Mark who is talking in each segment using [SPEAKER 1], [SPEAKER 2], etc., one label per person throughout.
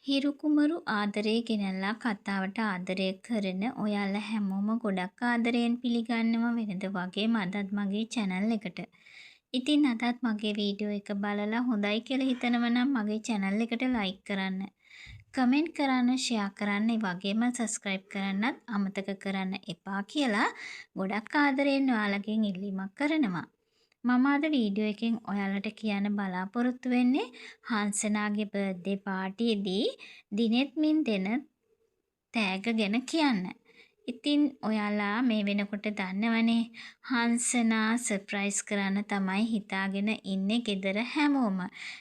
[SPEAKER 1] හිරු කුමරු ආදරේ ගෙනල්ලා කතාවට ආදරය කරන ඔයාලා හැමෝම ගොඩක් ආදරයෙන් පිළිගන්නවා වෙනද වගේම අදත් මගේ channel එකට. ඉතින් අදත් මගේ වීඩියෝ එක බලලා හොඳයි කියලා හිතනවා නම් මගේ channel එකට like කරන්න. කමෙන්ට් කරන්න, share කරන්න, ඒ වගේම subscribe කරන්නත් අමතක කරන්න එපා කියලා ගොඩක් ආදරයෙන් ඔයාලගෙන් ඉල්ලීමක් කරනවා. මම අද වීඩියෝ එකෙන් ඔයාලට කියන්න බලාපොරොත්තු වෙන්නේ හංසනාගේ බර්ත්ඩේ පාටියේදී දිනෙත් මින් දෙන තෑග්ග ගැන කියන්න. ඉතින් ඔයාලා මේ වෙනකොට දන්නවනේ හංසනා සර්ප්‍රයිස් කරන්න තමයි හිතාගෙන ඉන්නේ ගෙදර හැමෝම.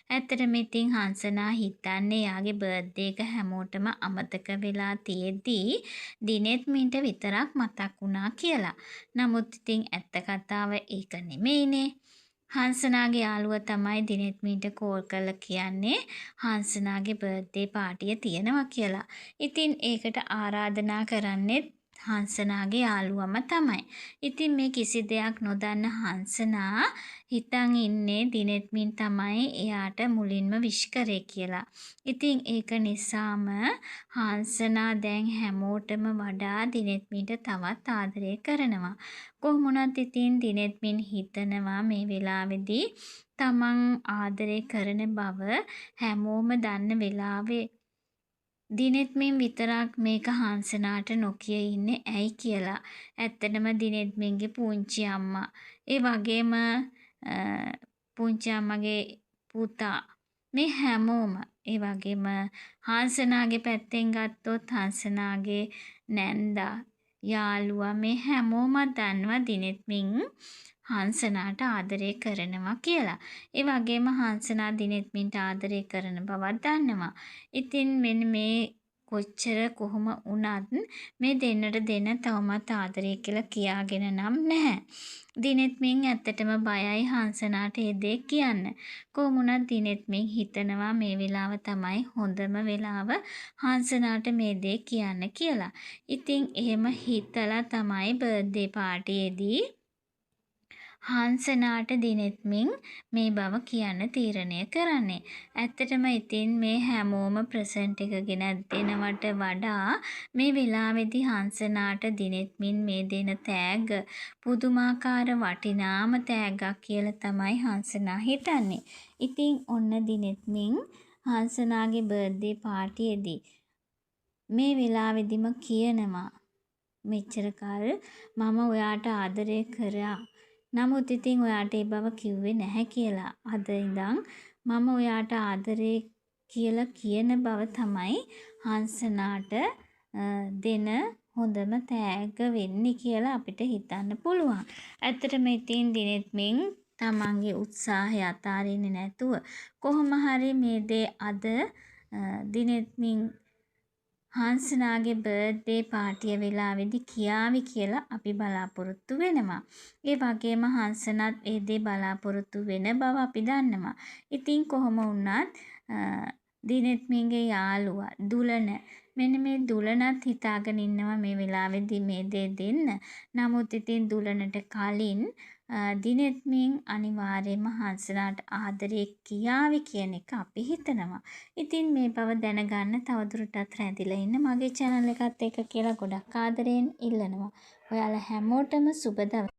[SPEAKER 1] ඇත්තටම ඉතින් හංසනා හිතන්නේ යාගේ බර්ත්ඩේ එක හැමෝටම අමතක වෙලා තියෙද්දී දිනෙත් මින්ට විතරක් මතක් වුණා කියලා. නමුත් ඉතින් ඇත්ත කතාව ඒක නෙමෙයිනේ. හංසනාගේ යාළුවා තමයි දිනෙත් මින්ට කෝල් කරලා කියන්නේ හංසනාගේ බර්ත්ඩේ පාටිය තියෙනවා කියලා. ඉතින් ඒකට ආරාධනා කරන්නෙත් හංසනාගේ යාළුවම තමයි. ඉතින් මේ කිසි දෙයක් නොදන්න හංසනා හිතන් ඉන්නේ දිනෙත් මින් තමයි එයාට මුලින්ම විශ් කරේ කියලා. ඉතින් ඒක නිසාම හංසනා දැන් හැමෝටම වඩා දිනෙත් මින්ට තවත් ආදරය කරනවා. කොහොම වුණත් ඉතින් දිනෙත් මින් හිතනවා මේ වෙලාවේදී තමන් ආදරය කරන බව හැමෝම දන්න වෙලාවේ දිනෙත් මින් විතරක් මේක හංසනාට නොකිය ඉන්නේ ඇයි කියලා. ඇත්තටම දිනෙත් මින්ගේ පුංචි අම්මා ඒ වගේම පුංචි අම්මගේ පුතා මේ හැමෝම ඒ වගේම හංසනාගේ පැත්තෙන් ගත්තොත් හංසනාගේ නැන්දා යාළුවා මේ හැමෝම දන්නවා දිනෙත් මින් හංසනාට ආදරය කරනවා කියලා. ඒ වගේම හංසනා දිනෙත් මින්ට ආදරය කරන බවත් දන්නවා. ඉතින් මෙන්න මේ කොච්චර කොහොම වුණත් මේ දෙන්නට දෙන තවමත් ආදරය කියලා කියාගෙන නම් නැහැ. දිනෙත් මින් ඇත්තටම බයයි හංසනාට ඒ දේ කියන්න. කොහොම වුණත් දිනෙත් මින් හිතනවා මේ වෙලාව තමයි හොඳම වෙලාව හංසනාට මේ දේ කියන්න කියලා. ඉතින් එහෙම හිතලා තමයි බර්ත්ඩේ පාටියේදී හංසනාට දිනෙත් මින් මේ බව කියන්න තීරණය කරන්නේ. ඇත්තටම ඉතින් මේ හැමෝම ප්‍රසන්ට් එක ගෙනත් දෙනවට වඩා මේ වෙලාවේදී හංසනාට දිනෙත් මින් මේ දෙන තෑග්ග පුදුමාකාර වටිනාම තෑග්ගක් කියලා තමයි හංසනා හිතන්නේ. ඉතින් ඔන්න දිනෙත් මින් හංසනාගේ බර්ත්ඩේ පාටියේදී මේ වෙලාවේදීම කියනවා මෙච්චර කල් මම ඔයාට ආදරය කරා. නමුත් ඉතින් ඔයාට ඒ බව කිව්වේ නැහැ කියලා. අද ඉඳන් මම ඔයාට ආදරේ කියලා කියන බව තමයි හංසනාට දෙන හොඳම තෑග්ග වෙන්නේ කියලා අපිට හිතන්න පුළුවන්. ඇත්තටම ඉතින් දිනෙත් මින් තමන්ගේ උත්සාහය අතාරින්නේ නැතුව කොහොම හරි මේ දේ අද දිනෙත් මින් හංසනාගේ බර්ත්ඩේ පාටිය වෙලාවේදී කියාවි කියලා අපි බලාපොරොත්තු වෙනවා. ඒ වගේම හංසනත් ඒ දේ බලාපොරොත්තු වෙන බව අපි දන්නවා. ඉතින් කොහොම වුණත් දිනෙත් මින්ගේ යාළුවා දුලන මෙන්න මේ දුලනත් හිතාගෙන ඉන්නවා මේ වෙලාවේදී මේ දේ දෙන්න. නමුත් ඉතින් දුලනට කලින් දිනෙත් මින් අනිවාර්යයෙන්ම හංසනාට ආදරේ කියාවි කියන එක අපි හිතනවා. ඉතින් මේ බව දැනගන්න තවදුරටත් රැඳිලා ඉන්න මගේ channel එකත් එක්ක කියලා ගොඩක් ආදරයෙන් ඉල්ලනවා. ඔයාලා හැමෝටම සුබ දවසක්.